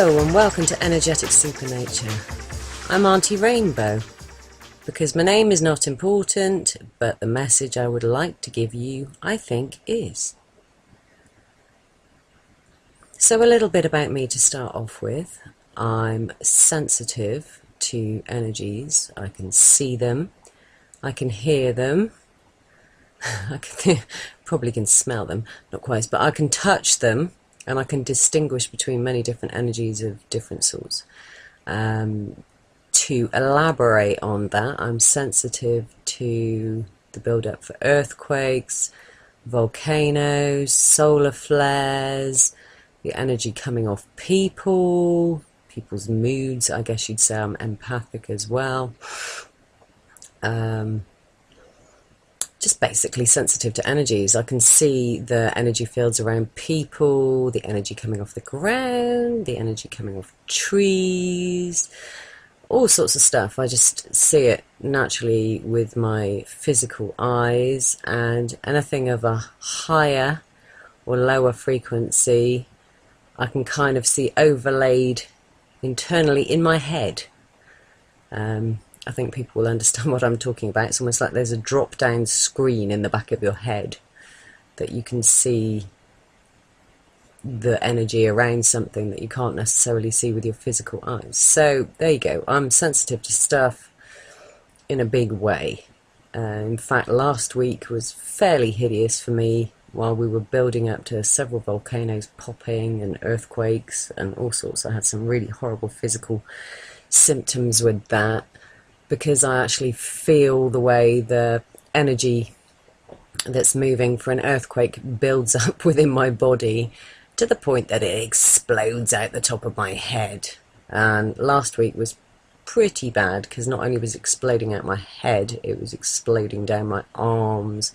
Hello and welcome to Energetic Supernature. I'm Auntie Rainbow, because my name is not important, but the message I would like to give you, I think, is. So a little bit about me to start off with. I'm sensitive to energies. I can see them, I can hear them, probably can smell them, not quite, but I can touch them, and I can distinguish between many different energies of different sorts. To elaborate on that, I'm sensitive to the build-up for earthquakes, volcanoes, solar flares, the energy coming off people's moods. I guess you'd say I'm empathic as well. Just basically sensitive to energies. I can see the energy fields around people, the energy coming off the ground, the energy coming off trees, all sorts of stuff. I just see it naturally with my physical eyes, and anything of a higher or lower frequency I can kind of see overlaid internally in my head. I think people will understand what I'm talking about. It's almost like there's a drop-down screen in the back of your head that you can see the energy around something that you can't necessarily see with your physical eyes. So there you go. I'm sensitive to stuff in a big way. In fact, last week was fairly hideous for me while we were building up to several volcanoes popping and earthquakes and all sorts. I had some really horrible physical symptoms with that, because I actually feel the way the energy that's moving for an earthquake builds up within my body to the point that it explodes out the top of my head. And last week was pretty bad, because not only was it exploding out my head, it was exploding down my arms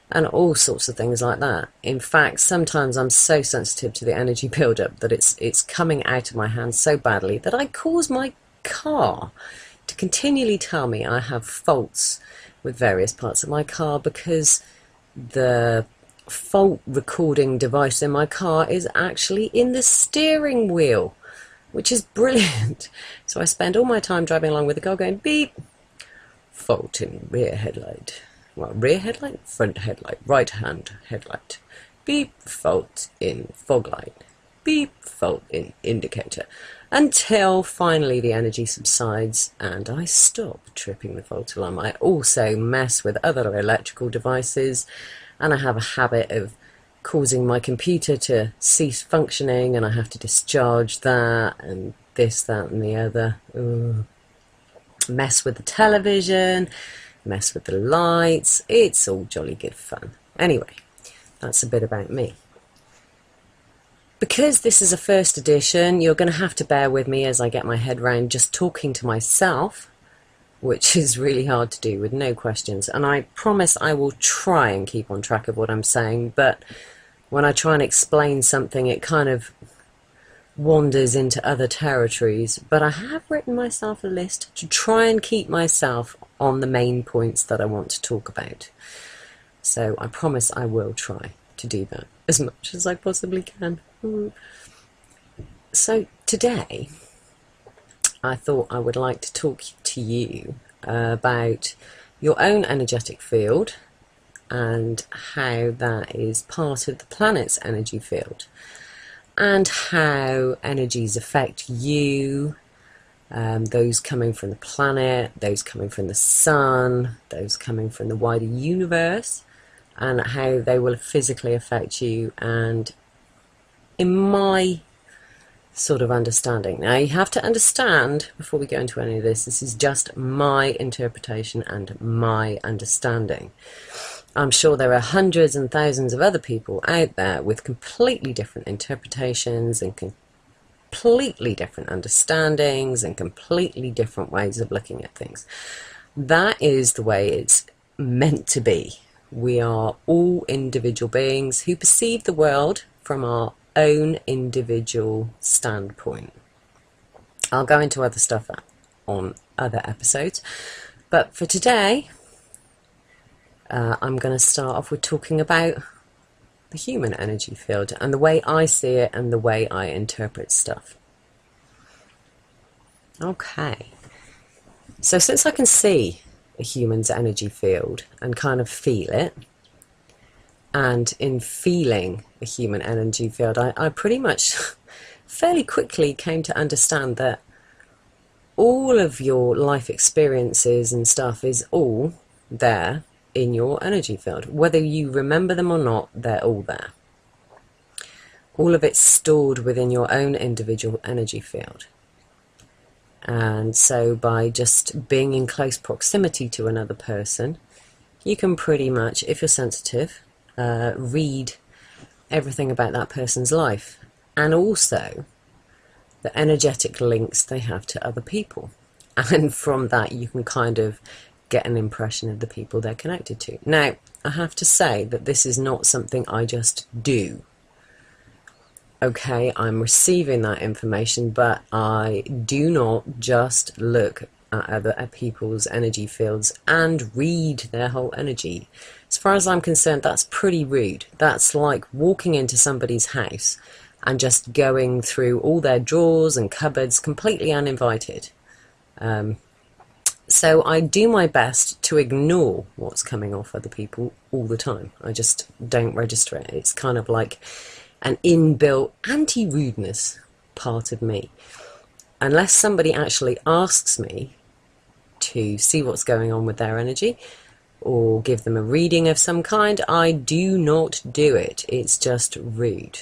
and all sorts of things like that. In fact, sometimes I'm so sensitive to the energy build-up that it's coming out of my hands so badly that I cause my car to continually tell me I have faults with various parts of my car, because the fault recording device in my car is actually in the steering wheel, which is brilliant. So I spend all my time driving along with the car going beep, fault in rear headlight. Well, rear headlight, front headlight, right hand headlight, beep, fault in fog light, beep, fault in indicator, until finally the energy subsides and I stop tripping the fault alarm. I also mess with other electrical devices, and I have a habit of causing my computer to cease functioning, and I have to discharge that and this, that and the other. Mess with the television, mess with the lights. It's all jolly good fun. Anyway, that's a bit about me. Because this is a first edition, you're going to have to bear with me as I get my head round just talking to myself, which is really hard to do with no questions. And I promise I will try and keep on track of what I'm saying, but when I try and explain something, it kind of wanders into other territories. But I have written myself a list to try and keep myself on the main points that I want to talk about. So I promise I will try to do that as much as I possibly can. So today I thought I would like to talk to you about your own energetic field and how that is part of the planet's energy field, and how energies affect you, those coming from the planet, those coming from the sun, those coming from the wider universe, and how they will physically affect you. And in my sort of understanding, now you have to understand before we go into any of this is just my interpretation and my understanding. I'm sure there are hundreds and thousands of other people out there with completely different interpretations and completely different understandings and completely different ways of looking at things. That is the way it's meant to be. We are all individual beings who perceive the world from our own individual standpoint. I'll go into other stuff on other episodes, but for today I'm going to start off with talking about the human energy field and the way I see it and the way I interpret stuff. Okay. So since I can see a human's energy field and kind of feel it, and in feeling a human energy field, I pretty much fairly quickly came to understand that all of your life experiences and stuff is all there in your energy field. Whether you remember them or not, they're all there. All of it's stored within your own individual energy field. And so by just being in close proximity to another person, you can pretty much, if you're sensitive, read everything about that person's life, and also the energetic links they have to other people. And from that, you can kind of get an impression of the people they're connected to. Now, I have to say that this is not something I just do. Okay, I'm receiving that information, but I do not just look at other people's energy fields and read their whole energy. As far as I'm concerned, that's pretty rude. That's like walking into somebody's house and just going through all their drawers and cupboards completely uninvited. So I do my best to ignore what's coming off other people all the time. I just don't register it. It's kind of like an inbuilt anti-rudeness part of me. Unless somebody actually asks me to see what's going on with their energy or give them a reading of some kind, I do not do it. It's just rude.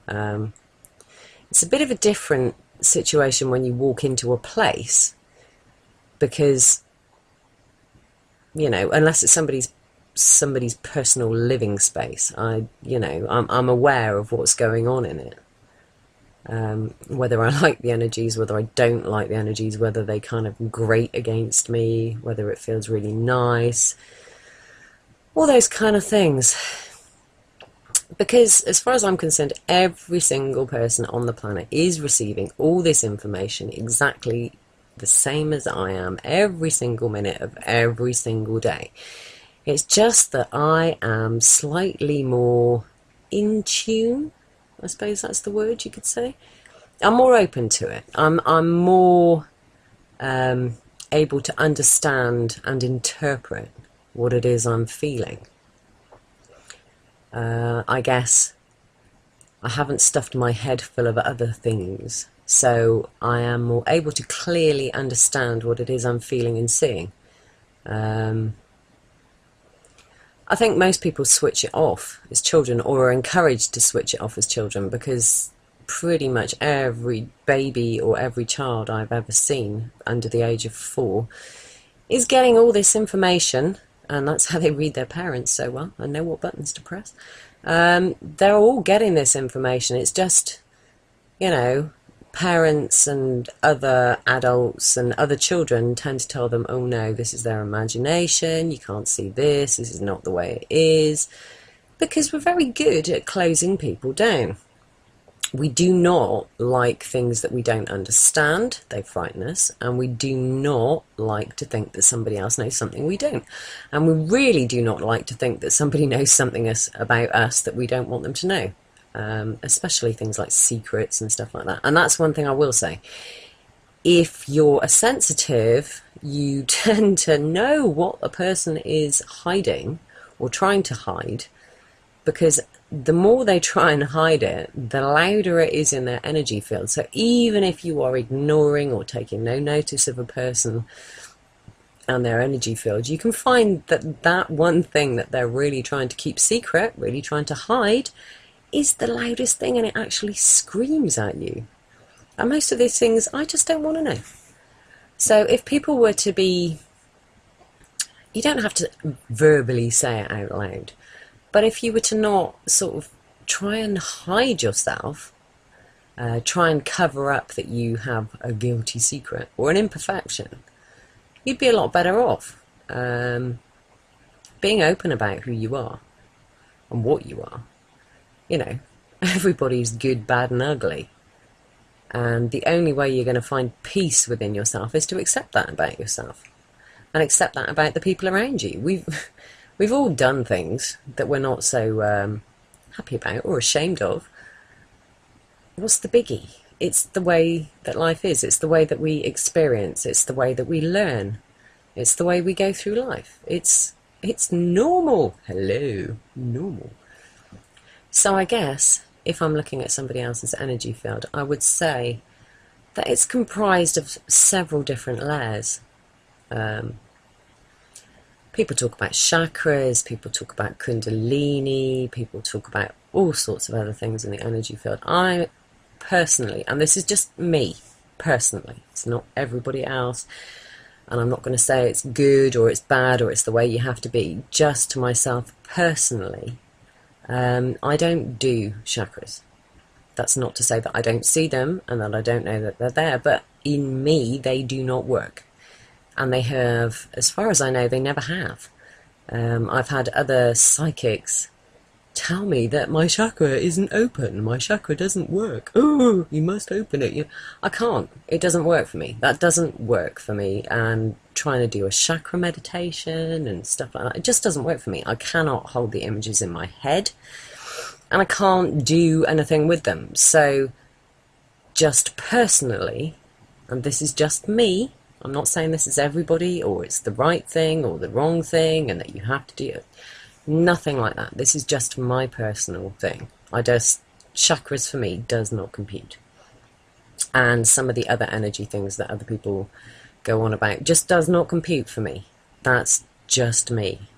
It's a bit of a different situation when you walk into a place, because, you know, unless it's somebody's personal living space, I'm aware of what's going on in it. Whether I like the energies, whether I don't like the energies, whether they kind of grate against me, whether it feels really nice, all those kind of things. Because as far as I'm concerned, every single person on the planet is receiving all this information exactly the same as I am, every single minute of every single day. It's just that I am slightly more in tune, I suppose that's the word you could say. I'm more open to it. I'm more able to understand and interpret what it is I'm feeling. I guess I haven't stuffed my head full of other things, so I am more able to clearly understand what it is I'm feeling and seeing. I think most people switch it off as children, or are encouraged to switch it off as children, because pretty much every baby or every child I've ever seen under the age of 4 is getting all this information, and that's how they read their parents so well and know what buttons to press. They're all getting this information. It's just, you know, parents and other adults and other children tend to tell them, oh no, this is their imagination, you can't see this is not the way it is, because we're very good at closing people down. We do not like things that we don't understand. They frighten us, and we do not like to think that somebody else knows something we don't. And we really do not like to think that somebody knows something about us that we don't want them to know. Especially things like secrets and stuff like that. And that's one thing I will say. If you're a sensitive, you tend to know what a person is hiding or trying to hide, because the more they try and hide it, the louder it is in their energy field. So even if you are ignoring or taking no notice of a person and their energy field, you can find that that one thing that they're really trying to keep secret, really trying to hide, is the loudest thing, and it actually screams at you. And most of these things I just don't want to know. So if people were to be, you don't have to verbally say it out loud, but if you were to not sort of try and hide yourself, try and cover up that you have a guilty secret or an imperfection, you'd be a lot better off. Being open about who you are and what you are. You know, everybody's good, bad and ugly. And the only way you're going to find peace within yourself is to accept that about yourself. And accept that about the people around you. We've all done things that we're not so happy about or ashamed of. What's the biggie? it's the way that life is. It's the way that we experience. It's the way that we learn. It's the way we go through life. It's normal. Hello, normal. So I guess if I'm looking at somebody else's energy field, I would say that it's comprised of several different layers. People talk about chakras, people talk about kundalini, people talk about all sorts of other things in the energy field. I personally, and this is just me personally, it's not everybody else, and I'm not going to say it's good or it's bad or it's the way you have to be, just to myself personally, I don't do chakras. That's not to say that I don't see them and that I don't know that they're there, but in me they do not work. And they have, as far as I know, they never have. I've had other psychics tell me that my chakra isn't open, my chakra doesn't work. Oh, you must open it. I can't. It doesn't work for me. That doesn't work for me. And trying to do a chakra meditation and stuff like that, it just doesn't work for me. I cannot hold the images in my head, and I can't do anything with them. So, just personally, and this is just me, I'm not saying this is everybody, or it's the right thing, or the wrong thing, and that you have to do it. Nothing like that. This is just my personal thing. Chakras for me does not compute. And some of the other energy things that other people go on about just does not compute for me. That's just me.